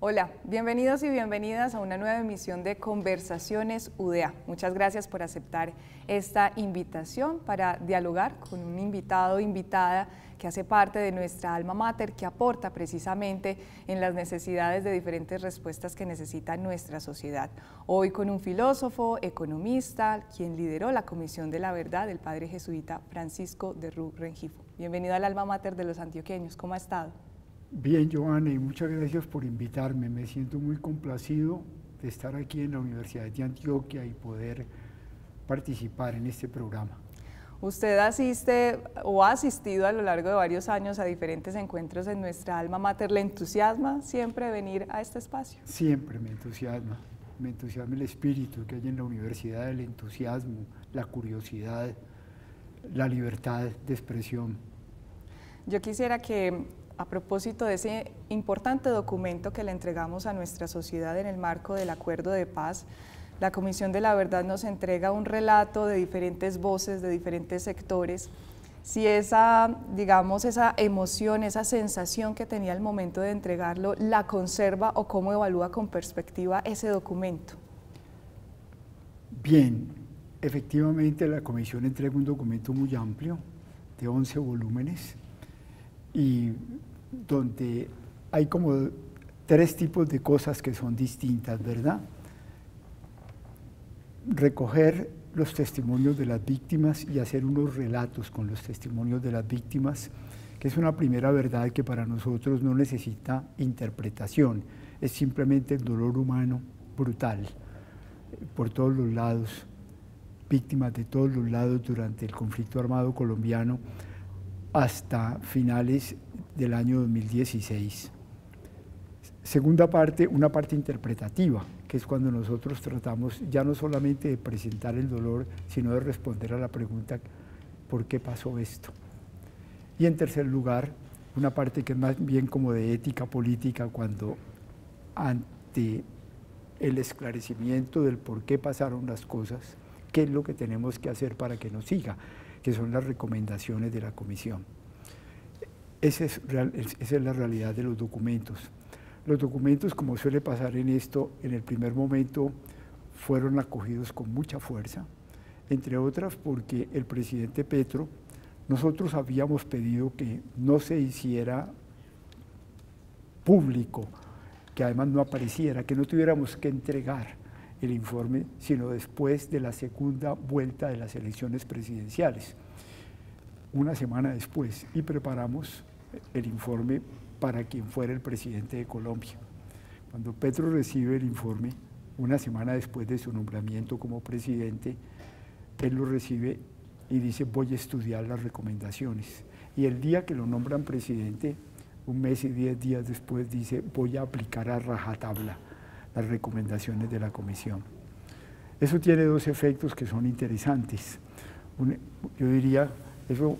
Hola, bienvenidos y bienvenidas a una nueva emisión de Conversaciones UdeA. Muchas gracias por aceptar esta invitación para dialogar con un invitado o invitada que hace parte de nuestra alma mater, que aporta precisamente en las necesidades de diferentes respuestas que necesita nuestra sociedad. Hoy con un filósofo, economista, quien lideró la Comisión de la Verdad, el padre jesuita Francisco de Ru Rengifo. Bienvenido al alma mater de los antioqueños. ¿Cómo ha estado? Bien, Joana, y muchas gracias por invitarme. Me siento muy complacido de estar aquí en la Universidad de Antioquia y poder participar en este programa. Usted asiste o ha asistido a lo largo de varios años a diferentes encuentros en nuestra alma mater. ¿Le entusiasma siempre venir a este espacio? Siempre me entusiasma el espíritu que hay en la universidad, el entusiasmo, la curiosidad, la libertad de expresión. Yo quisiera que, a propósito de ese importante documento que le entregamos a nuestra sociedad en el marco del Acuerdo de Paz, la Comisión de la Verdad nos entrega un relato de diferentes voces, de diferentes sectores. Si esa, digamos, esa emoción, esa sensación que tenía al momento de entregarlo, la conserva o cómo evalúa con perspectiva ese documento. Bien, efectivamente la Comisión entrega un documento muy amplio, de 11 volúmenes, y donde hay como 3 tipos de cosas que son distintas, ¿verdad? Recoger los testimonios de las víctimas y hacer unos relatos con los testimonios de las víctimas, que es una primera verdad que para nosotros no necesita interpretación, es simplemente el dolor humano brutal, por todos los lados, víctimas de todos los lados durante el conflicto armado colombiano hasta finales del año 2016. Segunda parte, una parte interpretativa, que es cuando nosotros tratamos ya no solamente de presentar el dolor, sino de responder a la pregunta, ¿por qué pasó esto? Y en tercer lugar, una parte que es más bien como de ética política, cuando ante el esclarecimiento del por qué pasaron las cosas, qué es lo que tenemos que hacer para que no siga, que son las recomendaciones de la Comisión. Esa es la realidad de los documentos. Los documentos, como suele pasar en esto, en el primer momento fueron acogidos con mucha fuerza, entre otras porque el presidente Petro, nosotros habíamos pedido que no se hiciera público, que además no apareciera, que no tuviéramos que entregar el informe, sino después de la segunda vuelta de las elecciones presidenciales, una semana después, y preparamos el informe para quien fuera el presidente de Colombia. Cuando Petro recibe el informe, una semana después de su nombramiento como presidente, él lo recibe y dice, voy a estudiar las recomendaciones. Y el día que lo nombran presidente, un mes y 10 días después, dice, voy a aplicar a rajatabla las recomendaciones de la Comisión. Eso tiene 2 efectos que son interesantes. Yo diría, eso,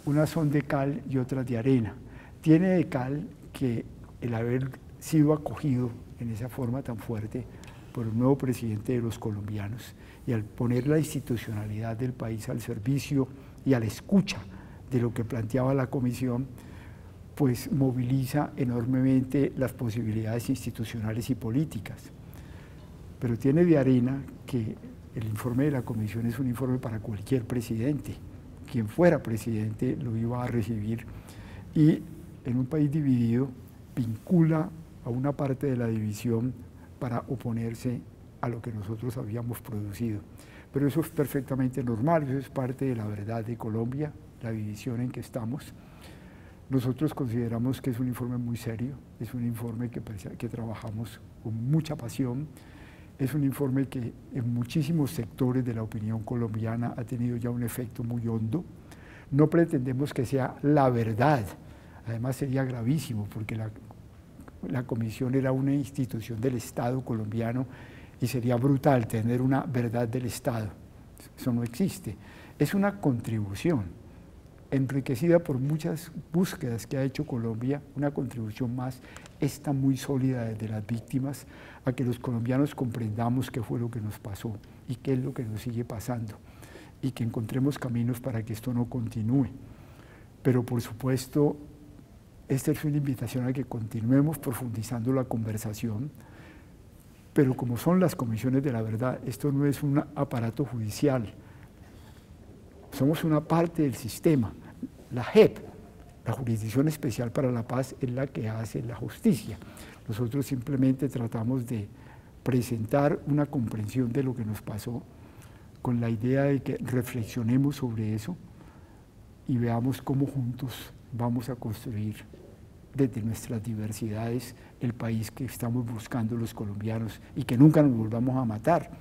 unas son de cal y otras de arena. Tiene de cal que el haber sido acogido en esa forma tan fuerte por el nuevo presidente de los colombianos y al poner la institucionalidad del país al servicio y a la escucha de lo que planteaba la Comisión, pues moviliza enormemente las posibilidades institucionales y políticas. Pero tiene de arena que el informe de la Comisión es un informe para cualquier presidente. Quien fuera presidente lo iba a recibir y en un país dividido vincula a una parte de la división para oponerse a lo que nosotros habíamos producido. Pero eso es perfectamente normal, eso es parte de la verdad de Colombia, la división en que estamos. Nosotros consideramos que es un informe muy serio, es un informe que trabajamos con mucha pasión, es un informe que en muchísimos sectores de la opinión colombiana ha tenido ya un efecto muy hondo. No pretendemos que sea la verdad, además sería gravísimo porque la Comisión era una institución del Estado colombiano y sería brutal tener una verdad del Estado. Eso no existe. Es una contribución enriquecida por muchas búsquedas que ha hecho Colombia, una contribución más, esta muy sólida desde las víctimas, a que los colombianos comprendamos qué fue lo que nos pasó y qué es lo que nos sigue pasando y que encontremos caminos para que esto no continúe. Pero por supuesto, esta es una invitación a que continuemos profundizando la conversación, pero como son las comisiones de la verdad, esto no es un aparato judicial, somos una parte del sistema. La JEP, la Jurisdicción Especial para la Paz, es la que hace la justicia. Nosotros simplemente tratamos de presentar una comprensión de lo que nos pasó, con la idea de que reflexionemos sobre eso y veamos cómo juntos vamos a construir desde nuestras diversidades el país que estamos buscando los colombianos y que nunca nos volvamos a matar.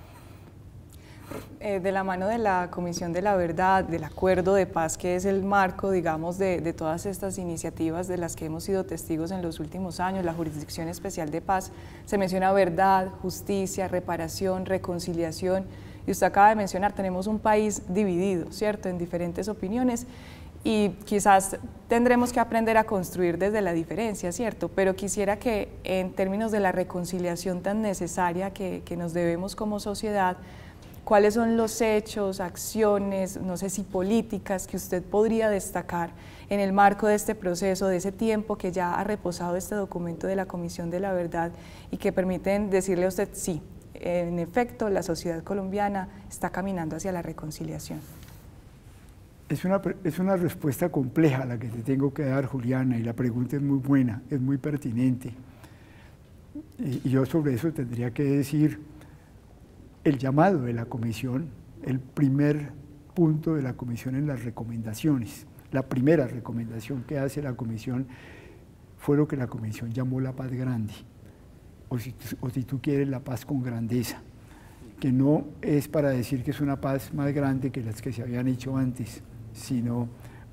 De la mano de la Comisión de la Verdad, del Acuerdo de Paz, que es el marco, digamos, de todas estas iniciativas de las que hemos sido testigos en los últimos años, la Jurisdicción Especial de Paz, se menciona verdad, justicia, reparación, reconciliación, y usted acaba de mencionar, tenemos un país dividido, ¿cierto?, en diferentes opiniones, y quizás tendremos que aprender a construir desde la diferencia, ¿cierto? Pero quisiera que en términos de la reconciliación tan necesaria que nos debemos como sociedad, ¿cuáles son los hechos, acciones, no sé si políticas, que usted podría destacar en el marco de este proceso, de ese tiempo que ya ha reposado este documento de la Comisión de la Verdad y que permiten decirle a usted, sí, en efecto, la sociedad colombiana está caminando hacia la reconciliación? Es una respuesta compleja la que te tengo que dar, Juliana, y la pregunta es muy buena, es muy pertinente. Y yo sobre eso tendría que decir el llamado de la comisión, el primer punto de la comisión en las recomendaciones. La primera recomendación que hace la comisión fue lo que la comisión llamó la paz grande, o si tú quieres, la paz con grandeza, que no es para decir que es una paz más grande que las que se habían hecho antes, sino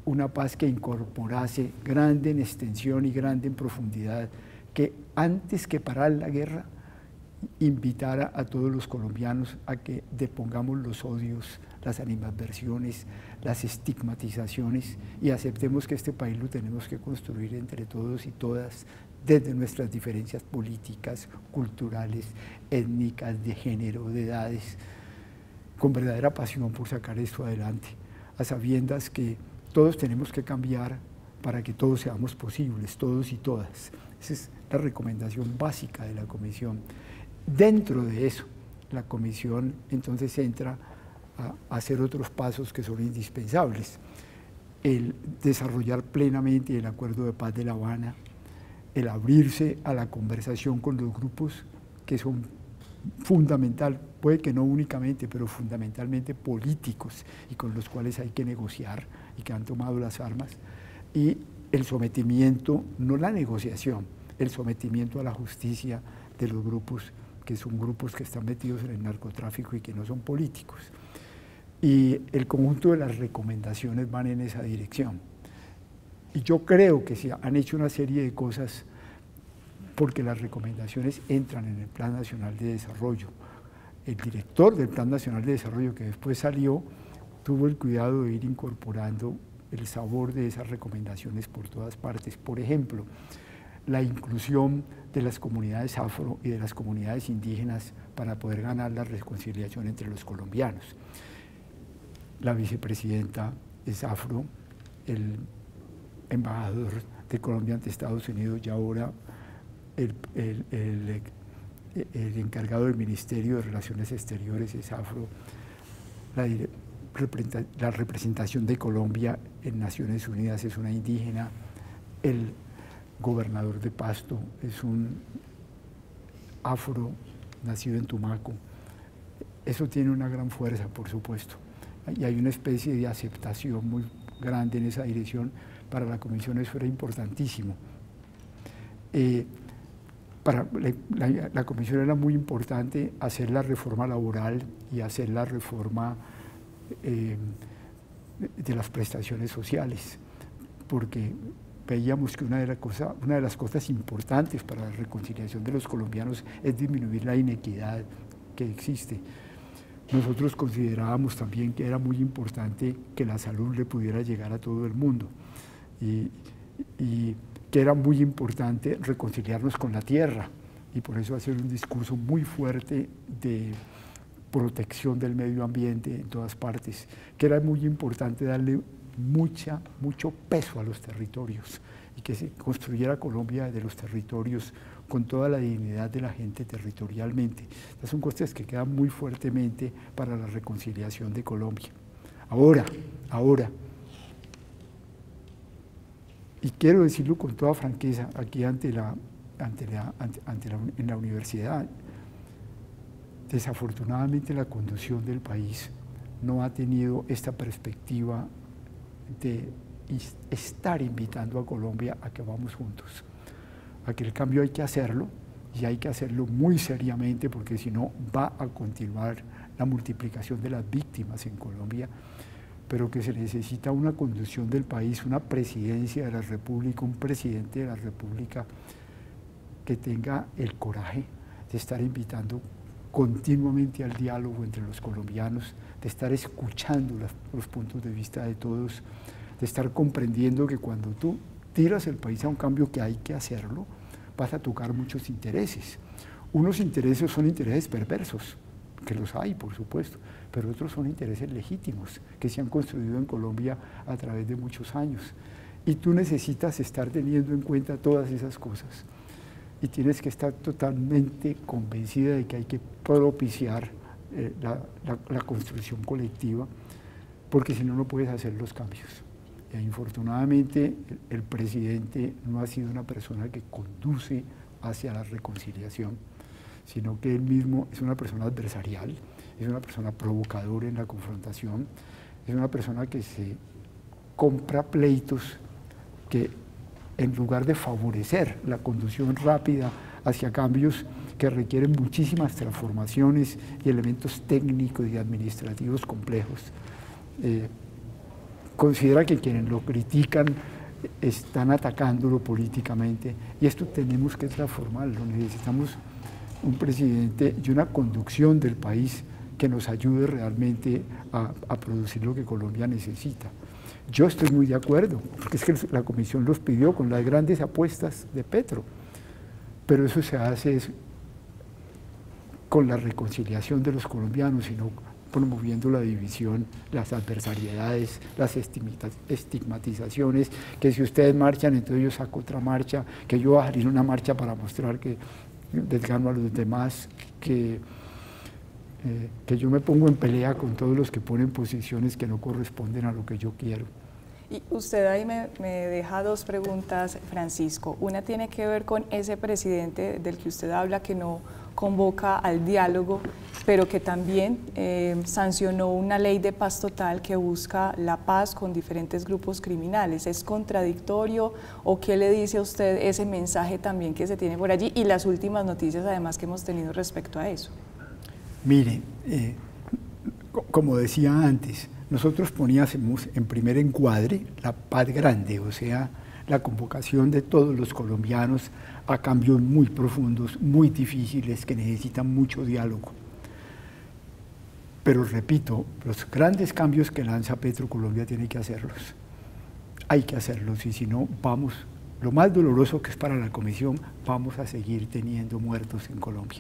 una paz que incorporase grande en extensión y grande en profundidad, que antes que parar la guerra, invitara a todos los colombianos a que depongamos los odios, las animadversiones, las estigmatizaciones y aceptemos que este país lo tenemos que construir entre todos y todas desde nuestras diferencias políticas, culturales, étnicas, de género, de edades, con verdadera pasión por sacar esto adelante, a sabiendas que todos tenemos que cambiar para que todos seamos posibles, todos y todas. Esa es la recomendación básica de la comisión. Dentro de eso, la comisión entonces entra a hacer otros pasos que son indispensables. El desarrollar plenamente el Acuerdo de Paz de La Habana, el abrirse a la conversación con los grupos que son fundamental, puede que no únicamente, pero fundamentalmente políticos y con los cuales hay que negociar y que han tomado las armas, y el sometimiento, no la negociación, el sometimiento a la justicia de los grupos que son grupos que están metidos en el narcotráfico y que no son políticos. Y el conjunto de las recomendaciones van en esa dirección. Y yo creo que se han hecho una serie de cosas porque las recomendaciones entran en el Plan Nacional de Desarrollo. El director del Plan Nacional de Desarrollo, que después salió, tuvo el cuidado de ir incorporando el sabor de esas recomendaciones por todas partes. Por ejemplo, la inclusión de las comunidades afro y de las comunidades indígenas para poder ganar la reconciliación entre los colombianos. La vicepresidenta es afro, el embajador de Colombia ante Estados Unidos y ahora el encargado del Ministerio de Relaciones Exteriores es afro, la representación de Colombia en Naciones Unidas es una indígena, el gobernador de Pasto es un afro nacido en Tumaco. Eso tiene una gran fuerza, por supuesto, y hay una especie de aceptación muy grande en esa dirección. Para la comisión eso era importantísimo. Para la comisión era muy importante hacer la reforma laboral y hacer la reforma de las prestaciones sociales, porque veíamos que una de las cosas importantes para la reconciliación de los colombianos es disminuir la inequidad que existe. Nosotros considerábamos también que era muy importante que la salud le pudiera llegar a todo el mundo y que era muy importante reconciliarnos con la tierra y por eso hacer un discurso muy fuerte de protección del medio ambiente en todas partes, que era muy importante darle mucho peso a los territorios y que se construyera Colombia de los territorios con toda la dignidad de la gente territorialmente. Estas son cuestiones que quedan muy fuertemente para la reconciliación de Colombia. Ahora, y quiero decirlo con toda franqueza aquí en la universidad, desafortunadamente la conducción del país no ha tenido esta perspectiva de estar invitando a Colombia a que vamos juntos, a que el cambio hay que hacerlo y hay que hacerlo muy seriamente porque si no va a continuar la multiplicación de las víctimas en Colombia, pero que se necesita una conducción del país, una presidencia de la República, un presidente de la República que tenga el coraje de estar invitando continuamente al diálogo entre los colombianos, de estar escuchando los puntos de vista de todos, de estar comprendiendo que cuando tú tiras el país a un cambio que hay que hacerlo, vas a tocar muchos intereses. Unos intereses son intereses perversos, que los hay, por supuesto, pero otros son intereses legítimos, que se han construido en Colombia a través de muchos años. Y tú necesitas estar teniendo en cuenta todas esas cosas. Y tienes que estar totalmente convencida de que hay que propiciar la construcción colectiva, porque si no, no puedes hacer los cambios. Y infortunadamente, el presidente no ha sido una persona que conduce hacia la reconciliación, sino que él mismo es una persona adversarial, es una persona provocadora en la confrontación, es una persona que se compra pleitos que en lugar de favorecer la conducción rápida hacia cambios que requieren muchísimas transformaciones y elementos técnicos y administrativos complejos, considera que quienes lo critican están atacándolo políticamente y esto tenemos que transformarlo. Necesitamos un presidente y una conducción del país que nos ayude realmente a producir lo que Colombia necesita. Yo estoy muy de acuerdo, porque es que la Comisión los pidió con las grandes apuestas de Petro, pero eso se hace con la reconciliación de los colombianos y no promoviendo la división, las adversariedades, las estigmatizaciones, que si ustedes marchan, entonces yo saco otra marcha, que yo voy a salir una marcha para mostrar que desgano a los demás, que yo me pongo en pelea con todos los que ponen posiciones que no corresponden a lo que yo quiero. Y usted ahí me deja dos preguntas, Francisco. Una tiene que ver con ese presidente del que usted habla que no convoca al diálogo, pero que también sancionó una ley de paz total que busca la paz con diferentes grupos criminales. ¿Es contradictorio o qué le dice a usted ese mensaje también que se tiene por allí y las últimas noticias además que hemos tenido respecto a eso? Mire, como decía antes, nosotros poníamos en primer encuadre la paz grande, o sea, la convocación de todos los colombianos a cambios muy profundos, muy difíciles, que necesitan mucho diálogo. Pero repito, los grandes cambios que lanza Petro, Colombia tiene que hacerlos. Hay que hacerlos y si no, vamos, lo más doloroso que es para la Comisión, vamos a seguir teniendo muertos en Colombia.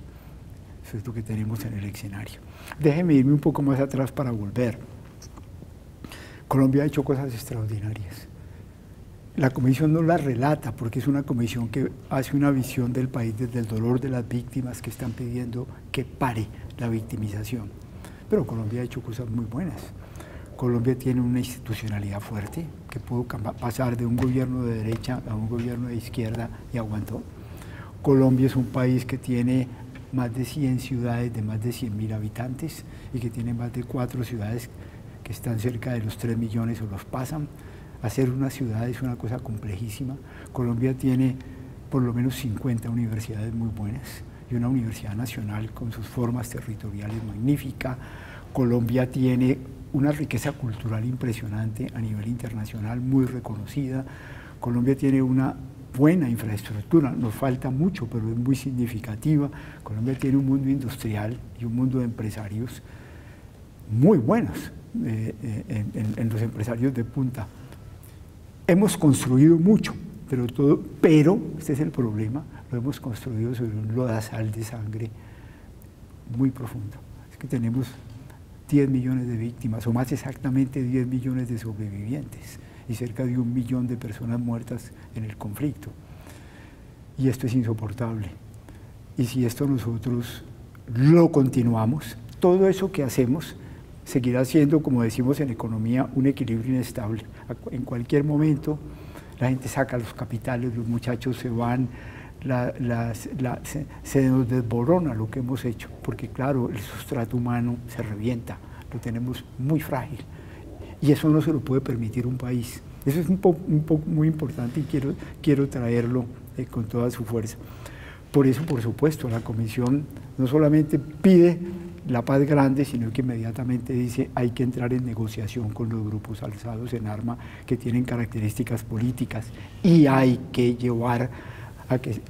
Eso es lo que tenemos en el escenario. Déjeme irme un poco más atrás para volver. Colombia ha hecho cosas extraordinarias. La Comisión no la relata porque es una comisión que hace una visión del país desde el dolor de las víctimas que están pidiendo que pare la victimización. Pero Colombia ha hecho cosas muy buenas. Colombia tiene una institucionalidad fuerte que pudo pasar de un gobierno de derecha a un gobierno de izquierda y aguantó. Colombia es un país que tiene más de 100 ciudades de más de 100.000 habitantes y que tiene más de 4 ciudades que están cerca de los 3 millones o los pasan. Hacer una ciudad es una cosa complejísima. Colombia tiene por lo menos 50 universidades muy buenas y una universidad nacional con sus formas territoriales magnífica. Colombia tiene una riqueza cultural impresionante a nivel internacional, muy reconocida. Colombia tiene una buena infraestructura, nos falta mucho, pero es muy significativa. Colombia tiene un mundo industrial y un mundo de empresarios muy buenos, en los empresarios de punta. Hemos construido mucho, pero este es el problema, lo hemos construido sobre un lodazal de sangre muy profundo. Es que tenemos 10 millones de víctimas, o más exactamente 10 millones de sobrevivientes y cerca de 1 millón de personas muertas en el conflicto. Y esto es insoportable. Y si esto nosotros lo continuamos, todo eso que hacemos seguirá siendo, como decimos en economía, un equilibrio inestable. En cualquier momento la gente saca los capitales, los muchachos se van, se nos desborona lo que hemos hecho, porque claro, el sustrato humano se revienta, lo tenemos muy frágil, y eso no se lo puede permitir un país. Eso es muy importante y quiero traerlo con toda su fuerza. Por eso, por supuesto, la Comisión no solamente pide la paz grande, sino que inmediatamente dice hay que entrar en negociación con los grupos alzados en arma que tienen características políticas y hay que llevar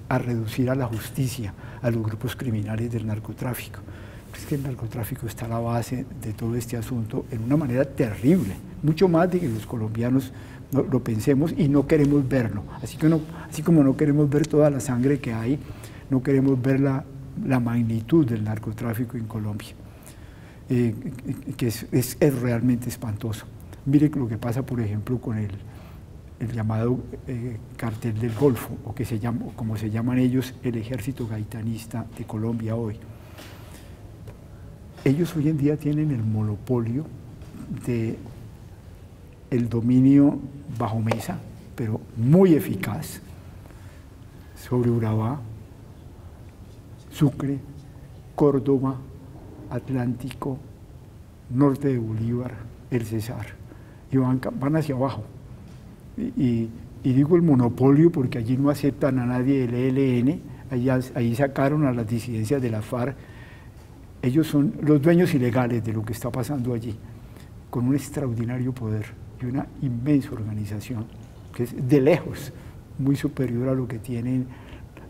a reducir a la justicia a los grupos criminales del narcotráfico. Es que el narcotráfico está a la base de todo este asunto en una manera terrible, mucho más de que los colombianos lo pensemos y no queremos verlo. Así como no queremos ver toda la sangre que hay, no queremos ver la magnitud del narcotráfico en Colombia, que es realmente espantoso. Mire lo que pasa, por ejemplo, con el llamado cartel del Golfo, o como se llaman ellos, el ejército gaitanista de Colombia hoy. Ellos hoy en día tienen el monopolio del dominio bajo mesa, pero muy eficaz, sobre Urabá, Sucre, Córdoba, Atlántico, norte de Bolívar, el Cesar, y van hacia abajo. Y digo el monopolio porque allí no aceptan a nadie del ELN, ahí sacaron a las disidencias de la FARC. Ellos son los dueños ilegales de lo que está pasando allí, con un extraordinario poder y una inmensa organización, que es de lejos muy superior a lo que tienen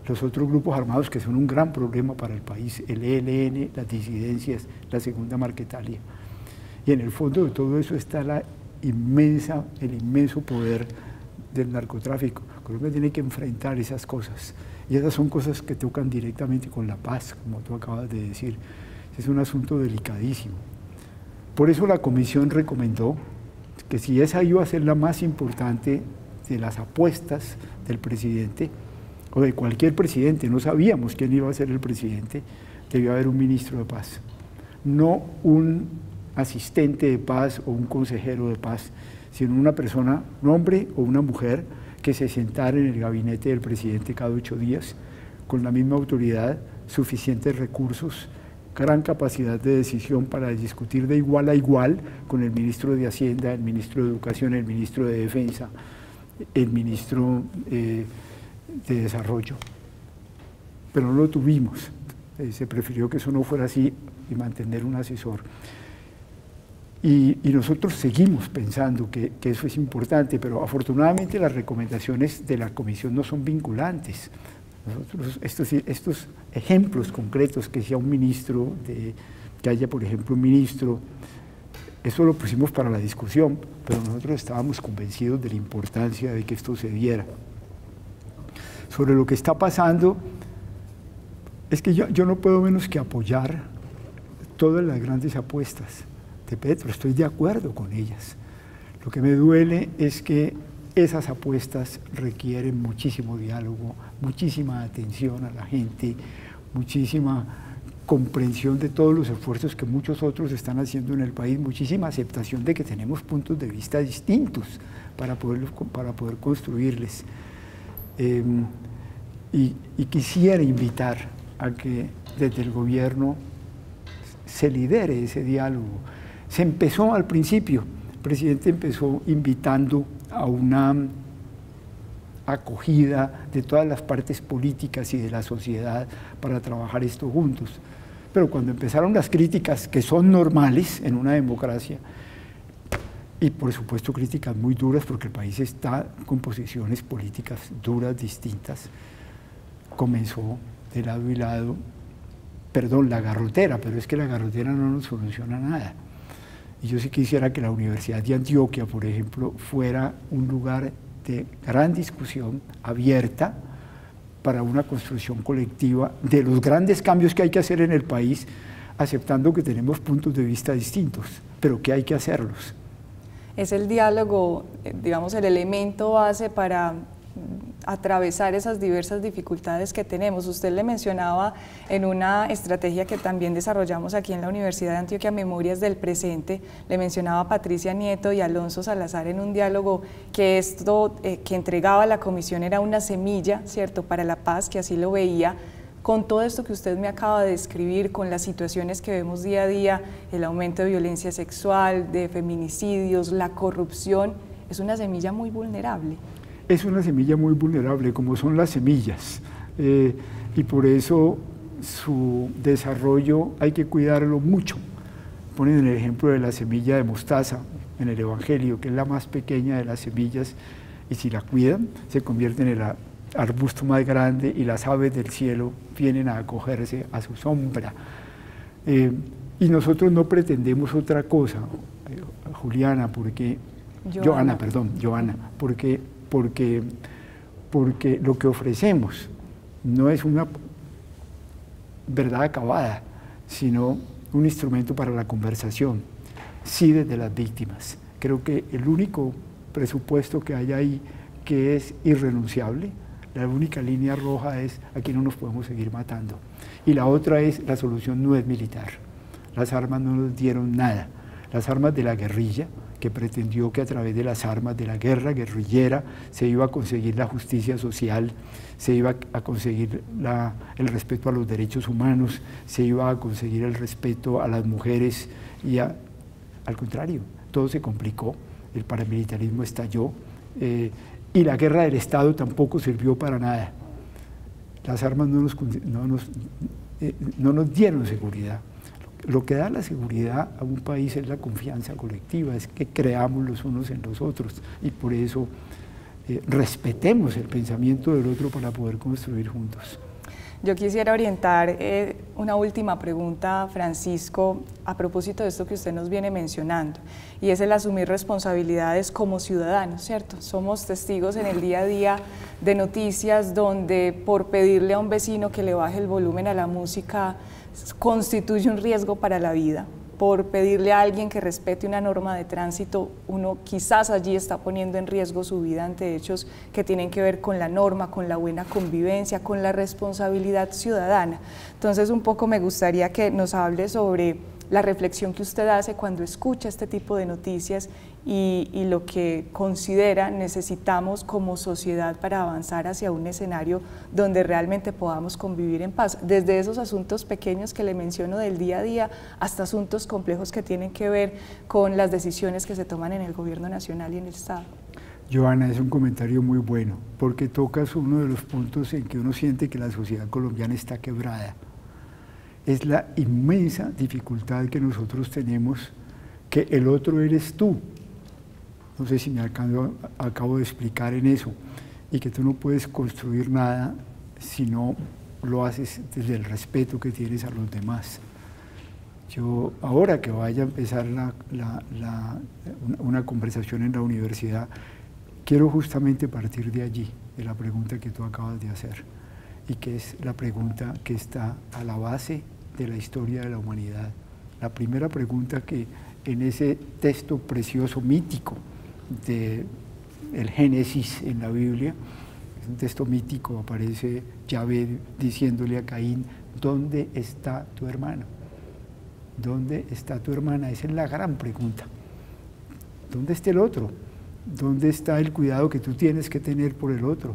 los otros grupos armados, que son un gran problema para el país, el ELN, las disidencias, la Segunda Marquetalia. Y en el fondo de todo eso está el inmenso poder del narcotráfico. Colombia tiene que enfrentar esas cosas, y esas son cosas que tocan directamente con la paz, como tú acabas de decir. Es un asunto delicadísimo. Por eso la Comisión recomendó que si esa iba a ser la más importante de las apuestas del presidente, o de cualquier presidente, no sabíamos quién iba a ser el presidente, debió haber un ministro de paz, no un asistente de paz o un consejero de paz, sino una persona, un hombre o una mujer, que se sentara en el gabinete del presidente cada 8 días, con la misma autoridad, suficientes recursos, gran capacidad de decisión para discutir de igual a igual con el ministro de Hacienda, el ministro de Educación, el ministro de Defensa, el ministro de Desarrollo. Pero no lo tuvimos, se prefirió que eso no fuera así y mantener un asesor. Y nosotros seguimos pensando que eso es importante, pero afortunadamente las recomendaciones de la Comisión no son vinculantes. Nosotros, estos ejemplos concretos, que sea un ministro, que haya por ejemplo un ministro, eso lo pusimos para la discusión, pero nosotros estábamos convencidos de la importancia de que esto se diera. Sobre lo que está pasando, es que yo no puedo menos que apoyar todas las grandes apuestas de Petro, estoy de acuerdo con ellas. Lo que me duele es que esas apuestas requieren muchísimo diálogo, muchísima atención a la gente, muchísima comprensión de todos los esfuerzos que muchos otros están haciendo en el país, muchísima aceptación de que tenemos puntos de vista distintos para poder construirles. Y quisiera invitar a que desde el gobierno se lidere ese diálogo. Se empezó al principio, el presidente empezó invitando a una acogida de todas las partes políticas y de la sociedad para trabajar esto juntos. Pero cuando empezaron las críticas, que son normales en una democracia, y por supuesto críticas muy duras, porque el país está con posiciones políticas duras, distintas, comenzó de lado y lado, perdón, la garrotera, pero es que la garrotera no nos soluciona nada. Y yo sí quisiera que la Universidad de Antioquia, por ejemplo, fuera un lugar de gran discusión, abierta, para una construcción colectiva de los grandes cambios que hay que hacer en el país, aceptando que tenemos puntos de vista distintos, pero que hay que hacerlos. Es el diálogo, digamos, el elemento base para atravesar esas diversas dificultades que tenemos. Usted le mencionaba en una estrategia que también desarrollamos aquí en la Universidad de Antioquia, Memorias del Presente, le mencionaba a Patricia Nieto y Alonso Salazar en un diálogo que esto que entregaba la comisión era una semilla, ¿cierto?, para la paz, que así lo veía. Con todo esto que usted me acaba de describir, con las situaciones que vemos día a día, el aumento de violencia sexual, de feminicidios, la corrupción, es una semilla muy vulnerable. Es una semilla muy vulnerable, como son las semillas, y por eso su desarrollo hay que cuidarlo mucho. Ponen el ejemplo de la semilla de mostaza en el Evangelio, que es la más pequeña de las semillas, y si la cuidan, se convierte en el arbusto más grande y las aves del cielo vienen a acogerse a su sombra. Y nosotros no pretendemos otra cosa, Johanna, porque lo que ofrecemos no es una verdad acabada, sino un instrumento para la conversación, sí, desde las víctimas. Creo que el único presupuesto que hay ahí que es irrenunciable, la única línea roja es: aquí no nos podemos seguir matando. Y la otra es: la solución no es militar. Las armas no nos dieron nada. Las armas de la guerrilla, que pretendió que a través de las armas de la guerra guerrillera se iba a conseguir la justicia social, se iba a conseguir el respeto a los derechos humanos, se iba a conseguir el respeto a las mujeres, y al contrario, todo se complicó, el paramilitarismo estalló, y la guerra del Estado tampoco sirvió para nada. Las armas no nos dieron seguridad. Lo que da la seguridad a un país es la confianza colectiva, es que creamos los unos en los otros, y por eso respetemos el pensamiento del otro para poder construir juntos. Yo quisiera orientar una última pregunta, Francisco, a propósito de esto que usted nos viene mencionando, y es el asumir responsabilidades como ciudadanos, ¿cierto? Somos testigos en el día a día de noticias donde por pedirle a un vecino que le baje el volumen a la música constituye un riesgo para la vida. Por pedirle a alguien que respete una norma de tránsito, uno quizás allí está poniendo en riesgo su vida ante hechos que tienen que ver con la norma, con la buena convivencia, con la responsabilidad ciudadana. Entonces, un poco me gustaría que nos hable sobre la reflexión que usted hace cuando escucha este tipo de noticias y lo que considera necesitamos como sociedad para avanzar hacia un escenario donde realmente podamos convivir en paz, desde esos asuntos pequeños que le menciono del día a día hasta asuntos complejos que tienen que ver con las decisiones que se toman en el gobierno nacional y en el Estado. Johanna, es un comentario muy bueno, porque tocas uno de los puntos en que uno siente que la sociedad colombiana está quebrada. Es la inmensa dificultad que nosotros tenemos, que el otro eres tú. No sé si me acabo de explicar en eso, y que tú no puedes construir nada si no lo haces desde el respeto que tienes a los demás. Yo, ahora que vaya a empezar una conversación en la universidad, quiero justamente partir de allí, de la pregunta que tú acabas de hacer, y que es la pregunta que está a la base de la historia de la humanidad. La primera pregunta que en ese texto precioso, mítico, del Génesis en la Biblia, es un texto mítico, aparece Yahvé diciéndole a Caín: ¿dónde está tu hermano? ¿Dónde está tu hermana? Esa es la gran pregunta. ¿Dónde está el otro? ¿Dónde está el cuidado que tú tienes que tener por el otro?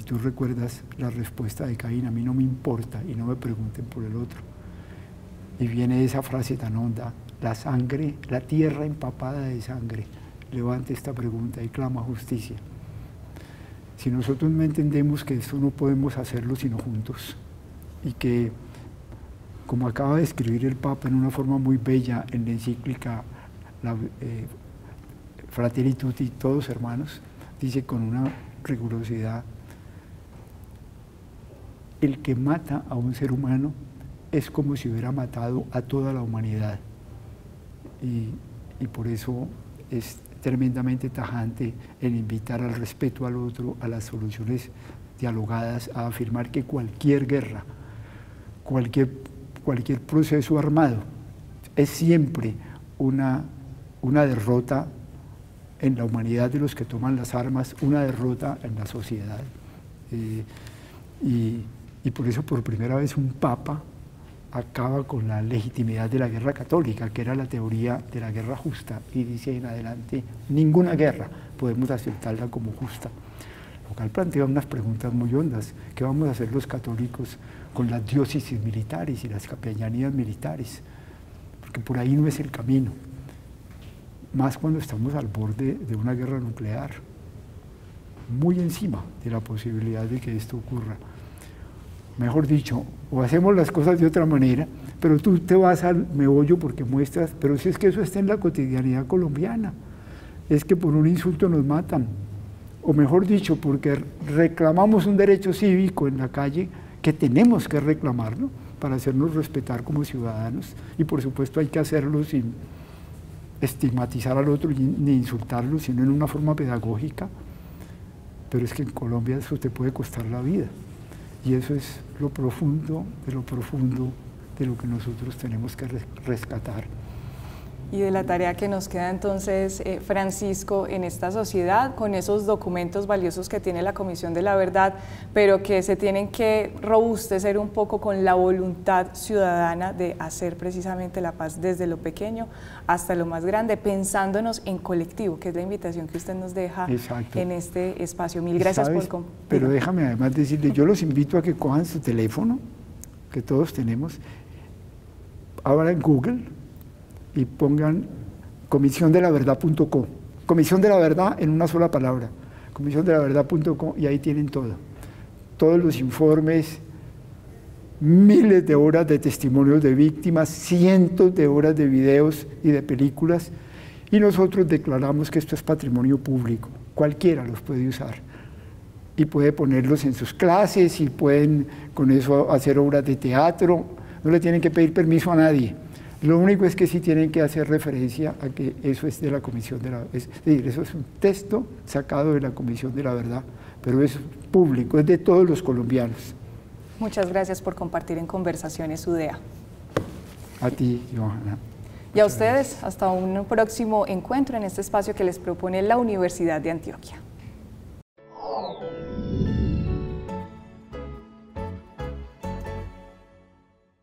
Y tú recuerdas la respuesta de Caín: a mí no me importa y no me pregunten por el otro. Y viene esa frase tan honda: la sangre, la tierra empapada de sangre, levanta esta pregunta y clama justicia. Si nosotros no entendemos que esto no podemos hacerlo sino juntos, y que, como acaba de escribir el Papa en una forma muy bella en la encíclica Fratelli Tutti, todos hermanos, dice con una rigurosidad: el que mata a un ser humano es como si hubiera matado a toda la humanidad. Y por eso es tremendamente tajante en invitar al respeto al otro, a las soluciones dialogadas, a afirmar que cualquier guerra, cualquier proceso armado es siempre una derrota en la humanidad de los que toman las armas, una derrota en la sociedad. Y por eso por primera vez un papa acaba con la legitimidad de la guerra católica, que era la teoría de la guerra justa, y dice en adelante, ninguna guerra podemos aceptarla como justa. Lo cual plantea unas preguntas muy hondas. ¿Qué vamos a hacer los católicos con las diócesis militares y las capellanías militares? Porque por ahí no es el camino, más cuando estamos al borde de una guerra nuclear, muy encima de la posibilidad de que esto ocurra. Mejor dicho, o hacemos las cosas de otra manera, pero tú te vas al meollo porque muestras, pero si es que eso está en la cotidianidad colombiana, es que por un insulto nos matan, o mejor dicho, porque reclamamos un derecho cívico en la calle que tenemos que reclamarlo para hacernos respetar como ciudadanos, y por supuesto hay que hacerlo sin estigmatizar al otro ni insultarlo, sino en una forma pedagógica, pero es que en Colombia eso te puede costar la vida. Y eso es lo profundo de lo que nosotros tenemos que rescatar. Y de la tarea que nos queda entonces, Francisco, en esta sociedad, con esos documentos valiosos que tiene la Comisión de la Verdad, pero que se tienen que robustecer un poco con la voluntad ciudadana de hacer precisamente la paz desde lo pequeño hasta lo más grande, pensándonos en colectivo, que es la invitación que usted nos deja en este espacio. Mil gracias por compartir. Pero déjame además decirle, yo los invito a que cojan su teléfono, que todos tenemos, abran Google y pongan comisiondelaVerdad.co, Comisión de la Verdad en una sola palabra, comisiondelaVerdad.co, y ahí tienen todo, todos los informes, miles de horas de testimonios de víctimas, cientos de horas de videos y de películas, y nosotros declaramos que esto es patrimonio público, cualquiera los puede usar, y puede ponerlos en sus clases, y pueden con eso hacer obras de teatro, no le tienen que pedir permiso a nadie. Lo único es que sí tienen que hacer referencia a que eso es de la Comisión de la Verdad, es decir, eso es un texto sacado de la Comisión de la Verdad, pero es público, es de todos los colombianos. Muchas gracias por compartir en Conversaciones UDEA. A ti, Johanna. Y a ustedes, hasta un próximo encuentro en este espacio que les propone la Universidad de Antioquia.